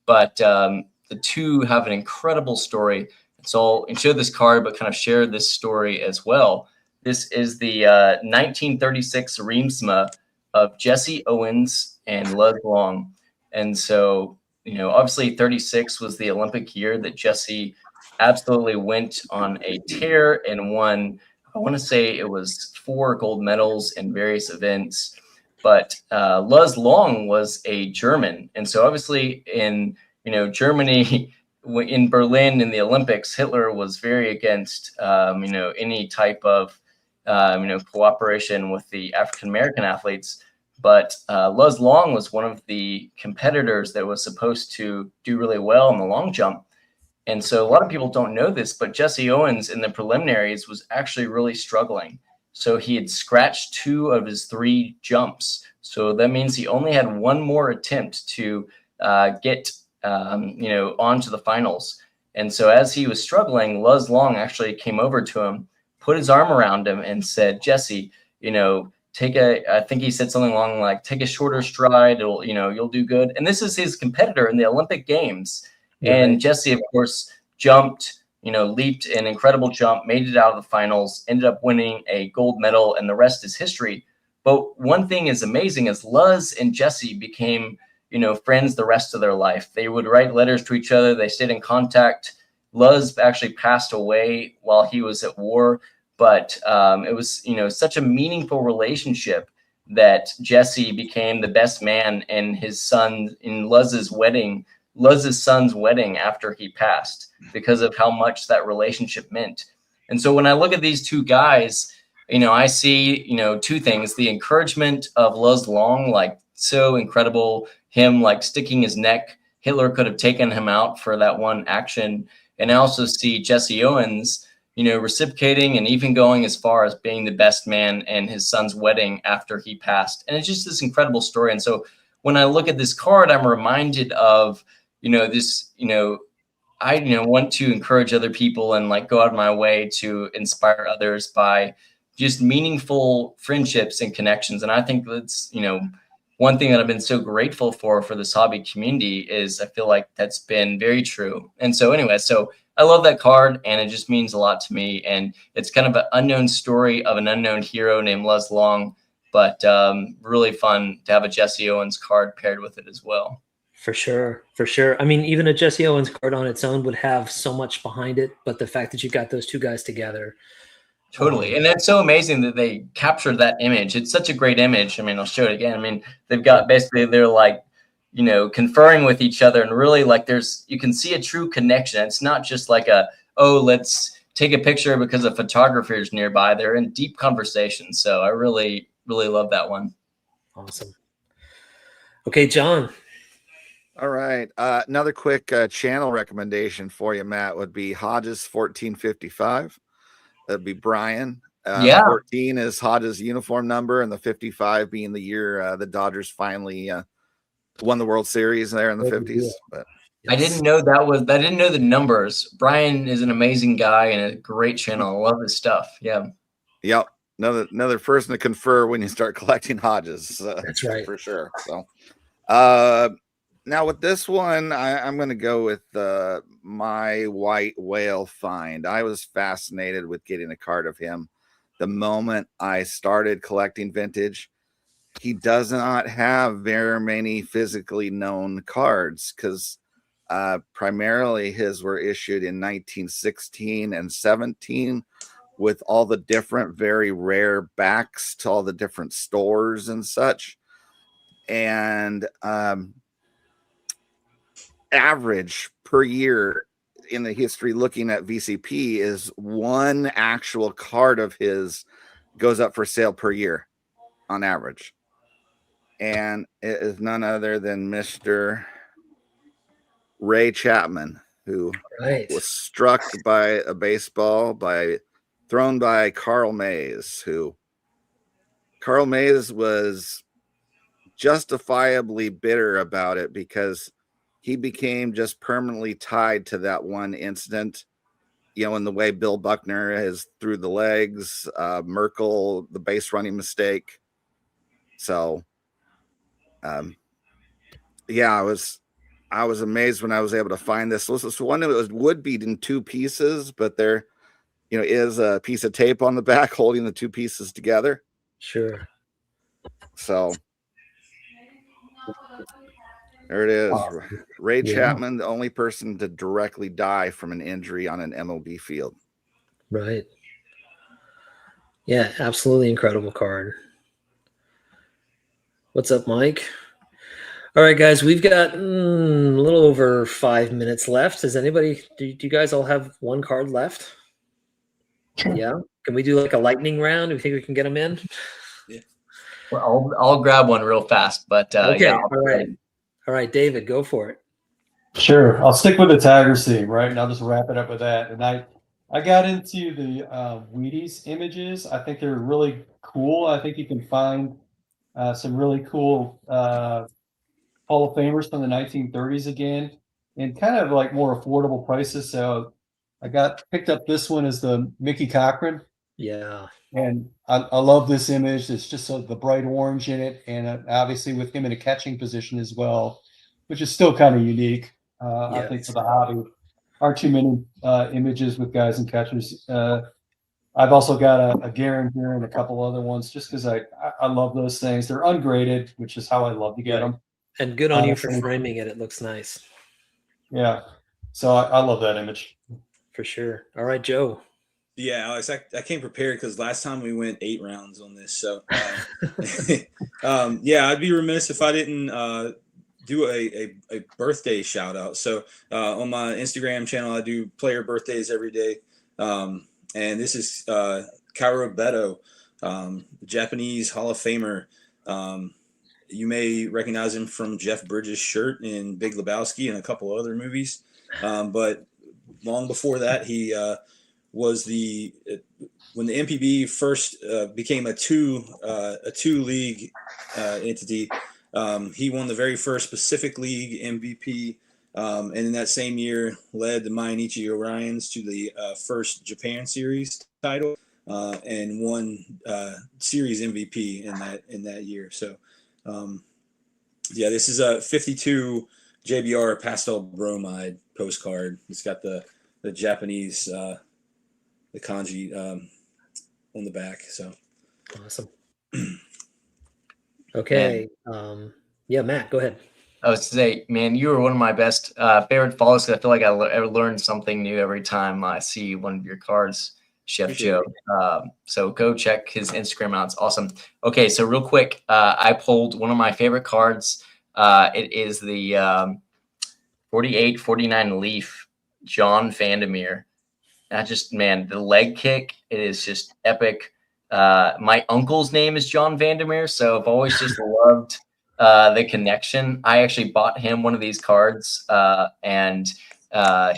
[SPEAKER 4] But the 2 have an incredible story. So I'll show this card, but kind of share this story as well. This is the 1936 Reemsma of Jesse Owens and Lud Long. And so, obviously 36 was the Olympic year that Jesse absolutely went on a tear and won, I want to say it was 4 gold medals in various events. But Luz Long was a German. And so obviously in, Germany, in Berlin in the Olympics, Hitler was very against, any type of, cooperation with the African-American athletes. But Luz Long was one of the competitors that was supposed to do really well in the long jump. And so a lot of people don't know this, but Jesse Owens in the preliminaries was actually really struggling. So he had scratched 2 of his 3 jumps. So that means he only had 1 more attempt to get, onto the finals. And so as he was struggling, Luz Long actually came over to him, put his arm around him and said, Jesse, I think he said something along like, take a shorter stride, you'll do good. And this is his competitor in the Olympic Games. Right. And Jesse, of course, jumped, leaped an incredible jump, made it out of the finals, ended up winning a gold medal, and the rest is history. But one thing is amazing is Luz and Jesse became, friends the rest of their life. They would write letters to each other. They stayed in contact. Luz actually passed away while he was at war. But it was, such a meaningful relationship that Jesse became the best man in Luz's son's wedding after he passed, because of how much that relationship meant. And so when I look at these 2 guys, I see, 2 things: the encouragement of Luz Long, like so incredible, him like sticking his neck. Hitler could have taken him out for that one action. And I also see Jesse Owens, reciprocating and even going as far as being the best man in his son's wedding after he passed. And it's just this incredible story. And so when I look at this card, I'm reminded of, this, I, want to encourage other people and like go out of my way to inspire others by just meaningful friendships and connections. And I think that's, one thing that I've been so grateful for this hobby community is I feel like that's been very true. And so anyway, so I love that card, and it just means a lot to me. And it's kind of an unknown story of an unknown hero named Luz Long, but really fun to have a Jesse Owens card paired with it as well.
[SPEAKER 1] For sure. I mean, even a Jesse Owens card on its own would have so much behind it, but the fact that you got those 2 guys together.
[SPEAKER 4] Totally. And that's so amazing that they captured that image. It's such a great image. I mean, I'll show it again. I mean, they've got basically, they're like, conferring with each other, and really like you can see a true connection. It's not just like let's take a picture because a photographer is nearby. They're in deep conversation. So I really, really love that one.
[SPEAKER 1] Awesome. Okay, John.
[SPEAKER 5] All right. Another quick channel recommendation for you, Matt, would be Hodges 1455. That'd be Brian.
[SPEAKER 4] Yeah.
[SPEAKER 5] 14 is Hodges' uniform number, and the 55 being the year the Dodgers finally won the World Series there in the 50s. But
[SPEAKER 4] I didn't know I didn't know the numbers. Brian is an amazing guy and a great channel. I love his stuff. Yeah.
[SPEAKER 5] Yep. Another person to confer when you start collecting Hodges.
[SPEAKER 1] That's right.
[SPEAKER 5] For sure. So now with this one, I'm going to go with my white whale find. I was fascinated with getting a card of him the moment I started collecting vintage. He does not have very many physically known cards because primarily his were issued in 1916 and 17 with all the different very rare backs to all the different stores and such. And average per year in the history looking at VCP is one actual card of his goes up for sale per year on average. And it is none other than Mr. Ray Chapman, who was struck by a baseball thrown by Carl Mays, who Carl Mays was justifiably bitter about it because he became just permanently tied to that one incident, in the way Bill Buckner has threw the legs, Merkel, the base running mistake. So, yeah, I was amazed when I was able to find this. This was one that would be in two pieces, but there, is a piece of tape on the back holding the two pieces together.
[SPEAKER 1] Sure.
[SPEAKER 5] So there it is. Awesome. Ray Chapman, the only person to directly die from an injury on an MLB field.
[SPEAKER 1] Right. Yeah, absolutely incredible card. What's up, Mike? All right, guys, we've got a little over 5 minutes left. Does anybody, do you guys all have one card left? Yeah. Can we do like a lightning round? Do you think we can get them in?
[SPEAKER 2] Yeah.
[SPEAKER 4] Well, I'll grab one real fast, but
[SPEAKER 1] okay.
[SPEAKER 4] yeah.
[SPEAKER 1] All right. All right, David, go for it.
[SPEAKER 3] Sure. I'll stick with the Tigers theme, right? And I'll just wrap it up with that. And I got into the Wheaties images. I think they're really cool. I think you can find some really cool Hall of Famers from the 1930s again, and kind of like more affordable prices. So I picked up this one as the Mickey Cochran.
[SPEAKER 1] Yeah.
[SPEAKER 3] And I love this image. It's just the bright orange in it. And obviously with him in a catching position as well, which is still kind of unique. I think for the hobby, aren't too many images with guys and catchers. I've also got a Guerin here and a couple other ones just because I love those things. They're ungraded, which is how I love to get them.
[SPEAKER 1] And good on you for framing it. It looks nice.
[SPEAKER 3] Yeah. So I love that image.
[SPEAKER 1] For sure. All right, Joe.
[SPEAKER 2] Yeah, Alex, I came prepared because last time we went 8 rounds on this. So, yeah, I'd be remiss if I didn't do a birthday shout out. So on my Instagram channel, I do player birthdays every day. And this is Kaoru Beto, Japanese Hall of Famer. You may recognize him from Jeff Bridges' shirt in Big Lebowski and a couple other movies. But long before that, he was when the MPB first became a two league entity. He won the very first Pacific League MVP, and in that same year led the Mainichi Orions to the first Japan Series title and won Series MVP in that year. So, yeah, this is a 52 JBR pastel bromide postcard. It's got the Japanese the kanji on the back. So
[SPEAKER 1] awesome. Okay. Yeah, Matt, go ahead.
[SPEAKER 4] I was to say, man, you were one of my best favorite follows. I feel like I learned something new every time I see one of your cards, Chef Joe. So go check his Instagram out. It's awesome. Okay, so real quick, I pulled one of my favorite cards. It is the 48-49 Leaf, John Vandermeer. I just, man, the leg kick, it is just epic. My uncle's name is John Vandermeer, so I've always just loved the connection. I actually bought him one of these cards, and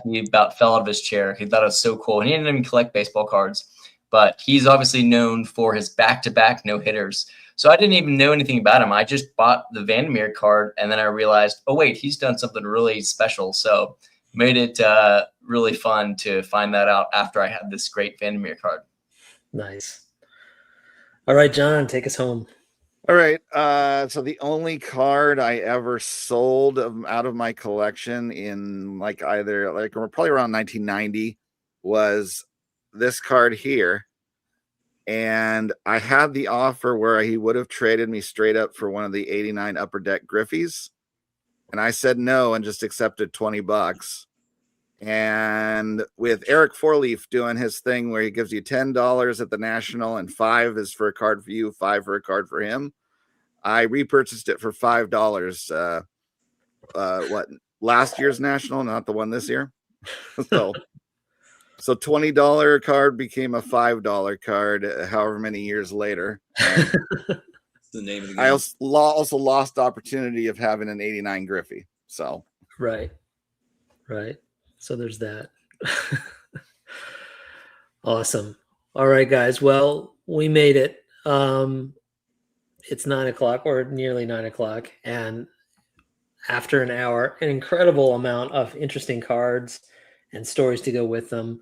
[SPEAKER 4] he about fell out of his chair. He thought it was so cool, and he didn't even collect baseball cards, but he's obviously known for his back-to-back no-hitters. So I didn't even know anything about him. I just bought the Vandermeer card, and then I realized, oh wait, he's done something really special. So made it really fun to find that out after I had this great Vandermeer card.
[SPEAKER 1] Nice. All right, John, take us home.
[SPEAKER 5] All right. So the only card I ever sold out of my collection in probably around 1990 was this card here. And I had the offer where he would have traded me straight up for one of the 89 Upper Deck Griffies. And I said no and just accepted $20. And with Eric Fourleaf doing his thing where he gives you $10 at the National and $5 is for a card for you, $5 for a card for him, I repurchased it for $5. Last year's National, not the one this year. So $20 card became a $5 card however many years later.
[SPEAKER 2] The name of the game.
[SPEAKER 5] I also lost the opportunity of having an 89 Griffey. So
[SPEAKER 1] Right. So there's that. Awesome. All right, guys. Well, we made it. It's 9 o'clock or nearly 9 o'clock. And after an hour, an incredible amount of interesting cards and stories to go with them.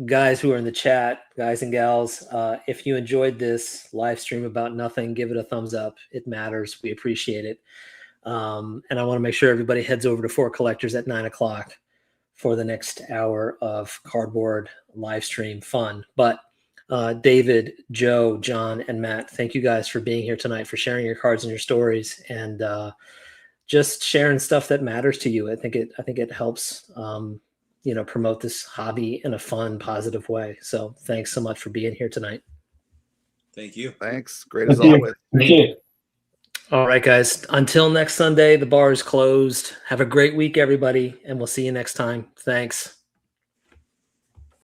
[SPEAKER 1] Guys who are in the chat, guys and gals, if you enjoyed this live stream about nothing, give it a thumbs up. It matters. We appreciate it. And I want to make sure everybody heads over to 4 Collectors at 9 o'clock for the next hour of cardboard live stream fun. But David, Joe, John, and Matt, thank you guys for being here tonight, for sharing your cards and your stories, and just sharing stuff that matters to you. I think it helps promote this hobby in a fun, positive way. So thanks so much for being here tonight.
[SPEAKER 2] Thank you.
[SPEAKER 5] thanks. Great as always.
[SPEAKER 3] Appreciate it.
[SPEAKER 1] All right, guys. Until next Sunday, the bar is closed. Have a great week, everybody, and we'll see you next time. Thanks.